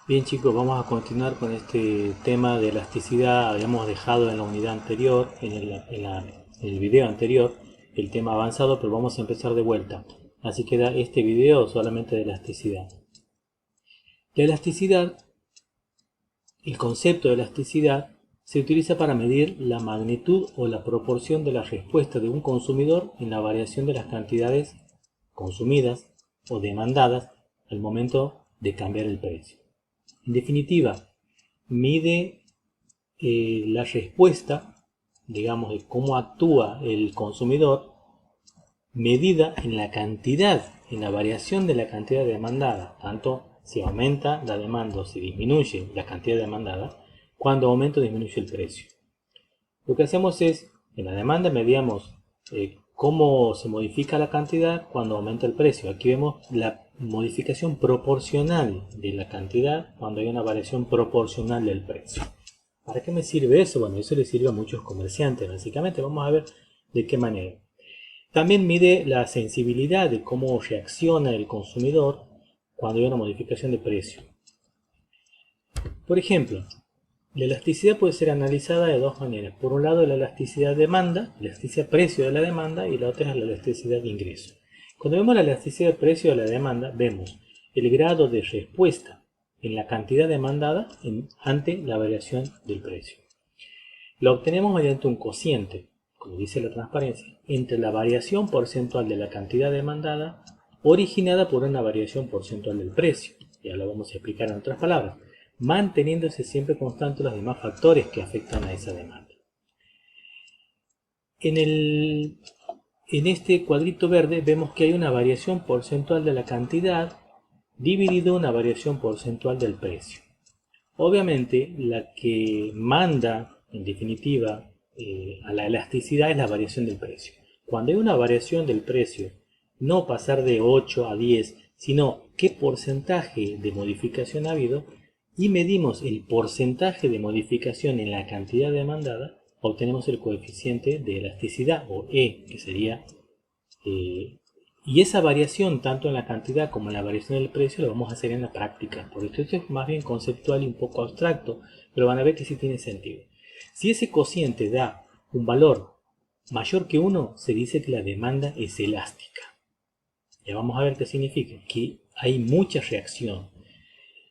Bien chicos, vamos a continuar con este tema de elasticidad. Habíamos dejado en la unidad anterior, en el video anterior, el tema avanzado, pero vamos a empezar de vuelta. Así queda este video solamente de elasticidad. La elasticidad, el concepto de elasticidad, se utiliza para medir la magnitud o la proporción de la respuesta de un consumidor en la variación de las cantidades consumidas o demandadas al momento de cambiar el precio. En definitiva, mide la respuesta, digamos, de cómo actúa el consumidor, medida en la cantidad, en la variación de la cantidad demandada, tanto si aumenta la demanda o si disminuye la cantidad demandada, cuando aumenta o disminuye el precio. Lo que hacemos es, en la demanda medíamos cómo se modifica la cantidad cuando aumenta el precio. Aquí vemos la modificación proporcional de la cantidad cuando hay una variación proporcional del precio. ¿Para qué me sirve eso? Bueno, eso le sirve a muchos comerciantes. Básicamente vamos a ver de qué manera. También mide la sensibilidad de cómo reacciona el consumidor cuando hay una modificación de precio. Por ejemplo, la elasticidad puede ser analizada de dos maneras. Por un lado, la elasticidad demanda, la elasticidad precio de la demanda, y la otra es la elasticidad de ingreso. Cuando vemos la elasticidad precio de la demanda, vemos el grado de respuesta en la cantidad demandada ante la variación del precio. Lo obtenemos mediante un cociente, como dice la transparencia, entre la variación porcentual de la cantidad demandada originada por una variación porcentual del precio. Ya lo vamos a explicar en otras palabras, manteniéndose siempre constantes los demás factores que afectan a esa demanda. En este cuadrito verde vemos que hay una variación porcentual de la cantidad dividido una variación porcentual del precio. Obviamente, la que manda, en definitiva, a la elasticidad es la variación del precio. Cuando hay una variación del precio, no pasar de 8 a 10, sino qué porcentaje de modificación ha habido, y medimos el porcentaje de modificación en la cantidad demandada, obtenemos el coeficiente de elasticidad, o E, que sería y esa variación, tanto en la cantidad como en la variación del precio, lo vamos a hacer en la práctica. Por esto es más bien conceptual y un poco abstracto, pero van a ver que sí tiene sentido. Si ese cociente da un valor mayor que 1, se dice que la demanda es elástica. Ya vamos a ver qué significa, que hay mucha reacción.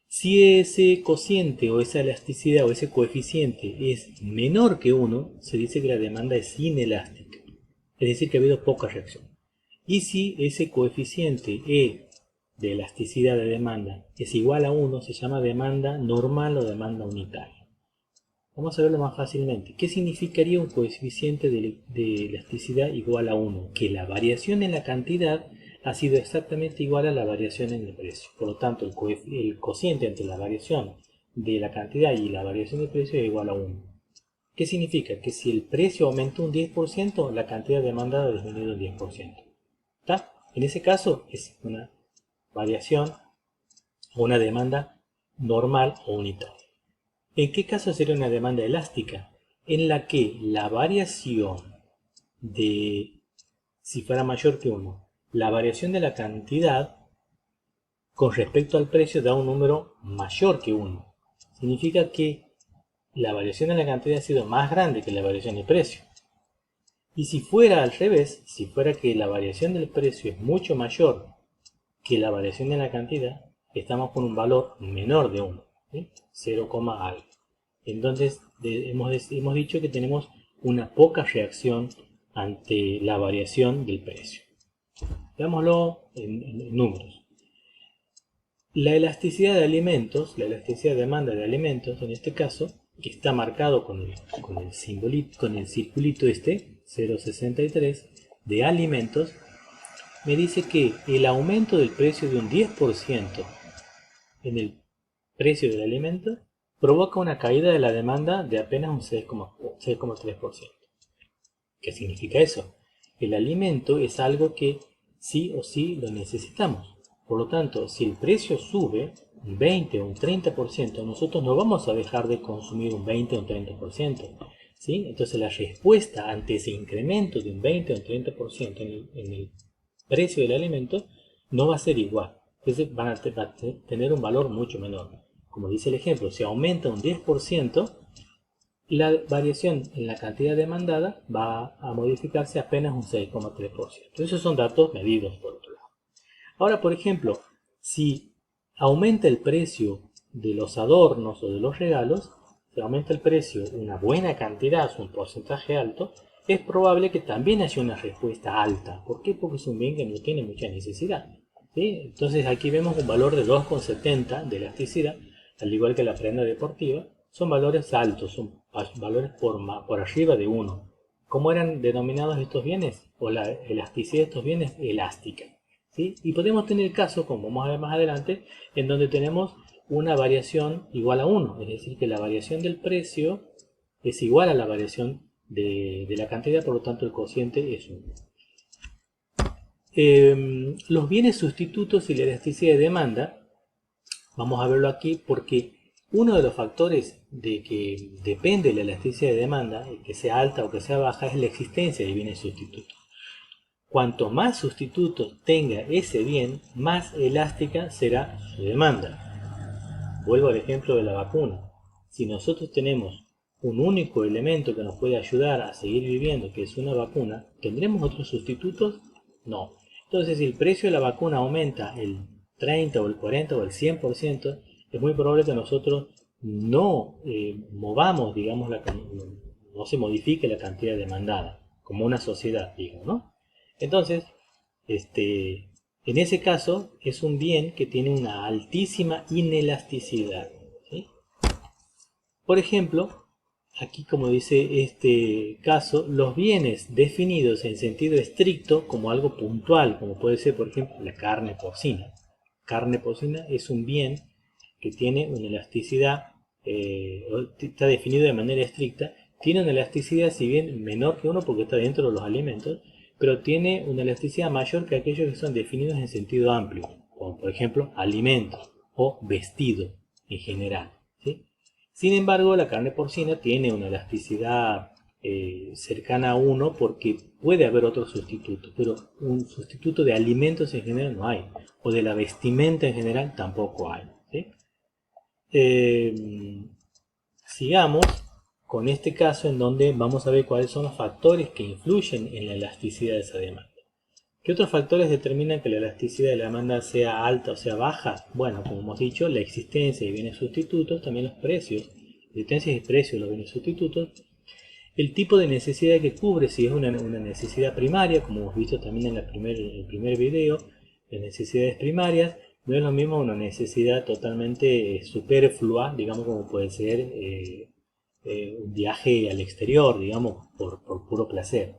Si ese cociente o esa elasticidad o ese coeficiente es menor que 1, se dice que la demanda es inelástica. Es decir, que ha habido poca reacción. Y si ese coeficiente E de elasticidad de demanda es igual a 1, se llama demanda normal o demanda unitaria. Vamos a verlo más fácilmente. ¿Qué significaría un coeficiente de elasticidad igual a 1? Que la variación en la cantidad ha sido exactamente igual a la variación en el precio. Por lo tanto, el cociente entre la variación de la cantidad y la variación del precio es igual a 1. ¿Qué significa? Que si el precio aumentó un 10%, la cantidad demandada ha disminuido un 10%. ¿Está? En ese caso es una variación o una demanda normal o unitaria. ¿En qué caso sería una demanda elástica? En la que la variación de, si fuera mayor que 1, la variación de la cantidad con respecto al precio da un número mayor que 1. Significa que la variación de la cantidad ha sido más grande que la variación del precio. Y si fuera al revés, si fuera que la variación del precio es mucho mayor que la variación de la cantidad, estamos con un valor menor de 1, ¿sí? 0, algo. Entonces hemos dicho que tenemos una poca reacción ante la variación del precio. Veámoslo en números. La elasticidad de alimentos, la elasticidad de demanda de alimentos, en este caso, que está marcado con el circulito este, 0,63, de alimentos, me dice que el aumento del precio de un 10% en el precio del alimento provoca una caída de la demanda de apenas un 6,3%. ¿Qué significa eso? El alimento es algo que sí o sí lo necesitamos. Por lo tanto, si el precio sube un 20 o un 30%, nosotros no vamos a dejar de consumir un 20 o un 30%. ¿Sí? Entonces la respuesta ante ese incremento de un 20 o un 30% en el precio del alimento no va a ser igual. Entonces va a tener un valor mucho menor. como dice el ejemplo, si aumenta un 10%, la variación en la cantidad demandada va a modificarse apenas un 6,3%. Esos son datos medidos por otro lado. Ahora, por ejemplo, si aumenta el precio de los adornos o de los regalos, si aumenta el precio una buena cantidad, un porcentaje alto, es probable que también haya una respuesta alta. ¿Por qué? Porque es un bien que no tiene mucha necesidad, ¿sí? Entonces aquí vemos un valor de 2,70 de elasticidad, al igual que la prenda deportiva. Son valores altos, son valores por arriba de 1. ¿Cómo eran denominados estos bienes? O la elasticidad de estos bienes, elástica, ¿sí? Y podemos tener casos, como vamos a ver más adelante, en donde tenemos una variación igual a 1, es decir, que la variación del precio es igual a la variación de la cantidad, por lo tanto el cociente es 1. Los bienes sustitutos y la elasticidad de demanda, vamos a verlo aquí porque uno de los factores de que depende la elasticidad de demanda, que sea alta o que sea baja, es la existencia de bienes sustitutos. Cuanto más sustitutos tenga ese bien, más elástica será su demanda. Vuelvo al ejemplo de la vacuna. Si nosotros tenemos un único elemento que nos puede ayudar a seguir viviendo, que es una vacuna, ¿tendremos otros sustitutos? No. Entonces, si el precio de la vacuna aumenta el 30 o el 40 o el 100%, es muy probable que nosotros no movamos, digamos, no se modifique la cantidad demandada, como una sociedad, digo, ¿no? Entonces, en ese caso, es un bien que tiene una altísima inelasticidad, ¿sí? Por ejemplo, aquí como dice este caso, los bienes definidos en sentido estricto como algo puntual, como puede ser por ejemplo la carne porcina. Carne porcina es un bien que tiene una elasticidad, está definido de manera estricta, tiene una elasticidad si bien menor que 1 porque está dentro de los alimentos, pero tiene una elasticidad mayor que aquellos que son definidos en sentido amplio, como por ejemplo alimentos o vestido en general, ¿sí? Sin embargo, la carne porcina tiene una elasticidad cercana a 1 porque puede haber otros sustitutos, pero un sustituto de alimentos en general no hay, o de la vestimenta en general tampoco hay, ¿sí? Sigamos con este caso en donde vamos a ver cuáles son los factores que influyen en la elasticidad de esa demanda. ¿Qué otros factores determinan que la elasticidad de la demanda sea alta o sea baja? Bueno, como hemos dicho, la existencia de bienes sustitutos, también los precios, la existencia y precios de los bienes sustitutos, el tipo de necesidad que cubre, si es una necesidad primaria, como hemos visto también en el primer video, las necesidades primarias, no es lo mismo una necesidad totalmente superflua, digamos como puede ser un viaje al exterior, digamos, por puro placer.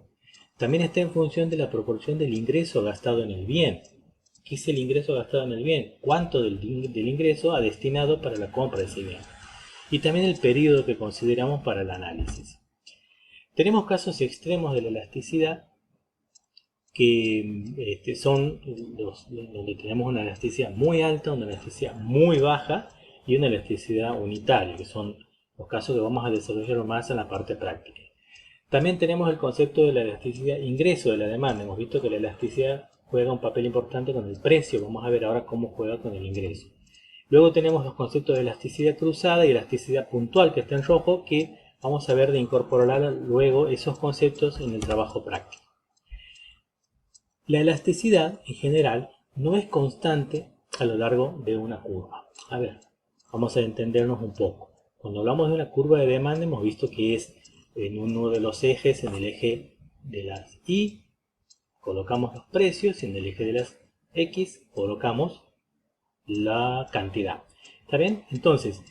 También está en función de la proporción del ingreso gastado en el bien. ¿Qué es el ingreso gastado en el bien? ¿Cuánto del ingreso ha destinado para la compra de ese bien? Y también el periodo que consideramos para el análisis. Tenemos casos extremos de la elasticidad que son donde tenemos una elasticidad muy alta, una elasticidad muy baja y una elasticidad unitaria, que son los casos que vamos a desarrollar más en la parte práctica. También tenemos el concepto de la elasticidad ingreso de la demanda. Hemos visto que la elasticidad juega un papel importante con el precio. Vamos a ver ahora cómo juega con el ingreso. Luego tenemos los conceptos de elasticidad cruzada y elasticidad puntual, que está en rojo, que vamos a ver de incorporar luego esos conceptos en el trabajo práctico. La elasticidad, en general, no es constante a lo largo de una curva. A ver, vamos a entendernos un poco. Cuando hablamos de una curva de demanda, hemos visto que es en uno de los ejes, en el eje de las Y, colocamos los precios, y en el eje de las X colocamos la cantidad. ¿Está bien? Entonces,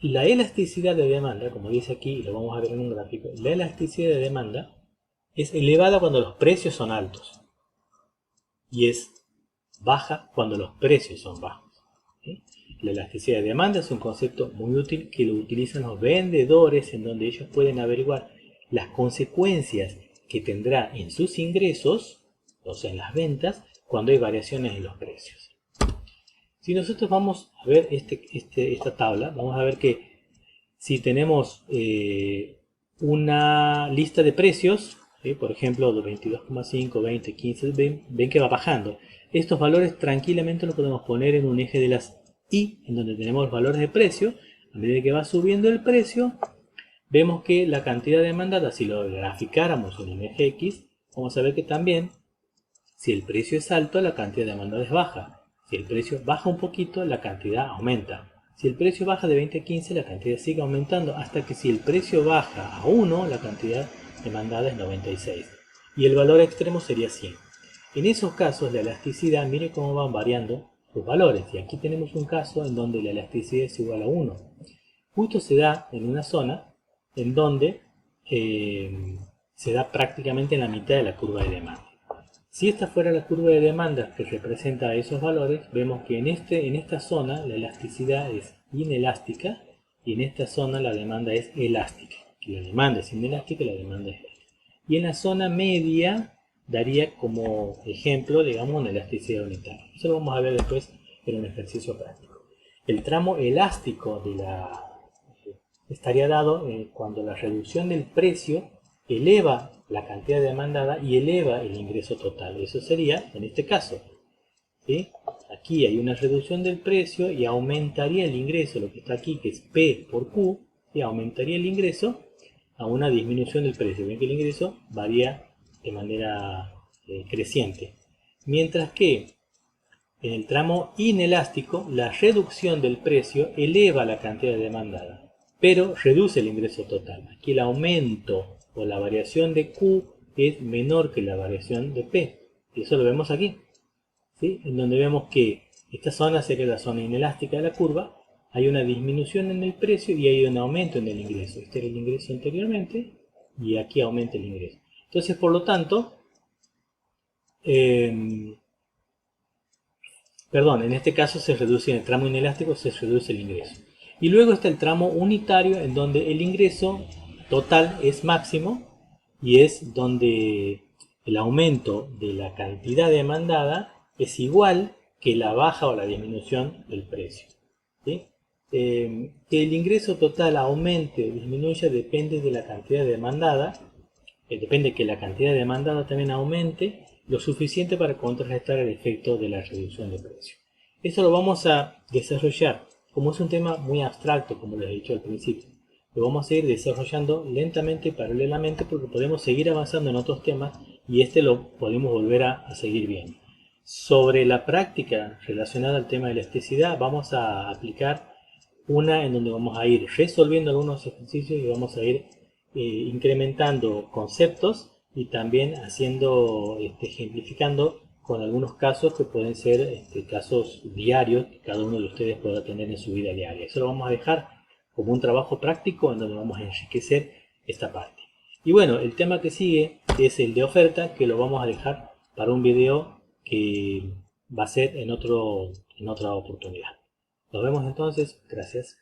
la elasticidad de demanda, como dice aquí, y lo vamos a ver en un gráfico, la elasticidad de demanda es elevada cuando los precios son altos y es baja cuando los precios son bajos, ¿sí? La elasticidad de demanda es un concepto muy útil que lo utilizan los vendedores, en donde ellos pueden averiguar las consecuencias que tendrá en sus ingresos, o sea en las ventas, cuando hay variaciones en los precios. Si nosotros vamos a ver esta tabla, vamos a ver que si tenemos una lista de precios, ¿sí? Por ejemplo, 22,5, 20, 15, ven que va bajando. Estos valores tranquilamente los podemos poner en un eje de las Y en donde tenemos valores de precio, a medida que va subiendo el precio, vemos que la cantidad demandada, si lo graficáramos en el eje X, vamos a ver que también, si el precio es alto, la cantidad demandada es baja. Si el precio baja un poquito, la cantidad aumenta. Si el precio baja de 20 a 15, la cantidad sigue aumentando, hasta que si el precio baja a 1, la cantidad demandada es 96. Y el valor extremo sería 100. En esos casos, la elasticidad, mire cómo van variando sus valores. Y aquí tenemos un caso en donde la elasticidad es igual a 1. Justo se da en una zona en donde se da prácticamente en la mitad de la curva de demanda. Si esta fuera la curva de demanda que representa esos valores, vemos que en esta zona la elasticidad es inelástica y en esta zona la demanda es elástica. Aquí la demanda es inelástica y la demanda es elástica. Y en la zona media daría como ejemplo, digamos, una elasticidad unitaria. Eso lo vamos a ver después en un ejercicio práctico. El tramo elástico estaría dado cuando la reducción del precio eleva la cantidad demandada y eleva el ingreso total. Eso sería en este caso. ¿Sí? Aquí hay una reducción del precio y aumentaría el ingreso, lo que está aquí, que es P por Q, y aumentaría el ingreso a una disminución del precio. Ven que el ingreso varía de manera creciente. Mientras que en el tramo inelástico, la reducción del precio eleva la cantidad demandada, pero reduce el ingreso total. Aquí el aumento o la variación de Q es menor que la variación de P. Y eso lo vemos aquí, ¿sí? En donde vemos que esta zona sería la zona inelástica de la curva. Hay una disminución en el precio y hay un aumento en el ingreso. Este era el ingreso anteriormente y aquí aumenta el ingreso. Entonces, por lo tanto, en este caso se reduce en el tramo inelástico, se reduce el ingreso. Y luego está el tramo unitario, en donde el ingreso total es máximo y es donde el aumento de la cantidad demandada es igual que la baja o la disminución del precio. ¿Sí? Que el ingreso total aumente o disminuya depende de la cantidad demandada, depende que la cantidad demandada también aumente lo suficiente para contrarrestar el efecto de la reducción de precio. Esto lo vamos a desarrollar, como es un tema muy abstracto, como les he dicho al principio. Lo vamos a ir desarrollando lentamente y paralelamente porque podemos seguir avanzando en otros temas y este lo podemos volver a seguir viendo. Sobre la práctica relacionada al tema de elasticidad, vamos a aplicar una en donde vamos a ir resolviendo algunos ejercicios y vamos a ir incrementando conceptos y también ejemplificando con algunos casos que pueden ser casos diarios que cada uno de ustedes pueda tener en su vida diaria. Eso lo vamos a dejar como un trabajo práctico en donde vamos a enriquecer esta parte. Y bueno, el tema que sigue es el de oferta, que lo vamos a dejar para un video que va a ser en otra oportunidad. Nos vemos entonces. Gracias.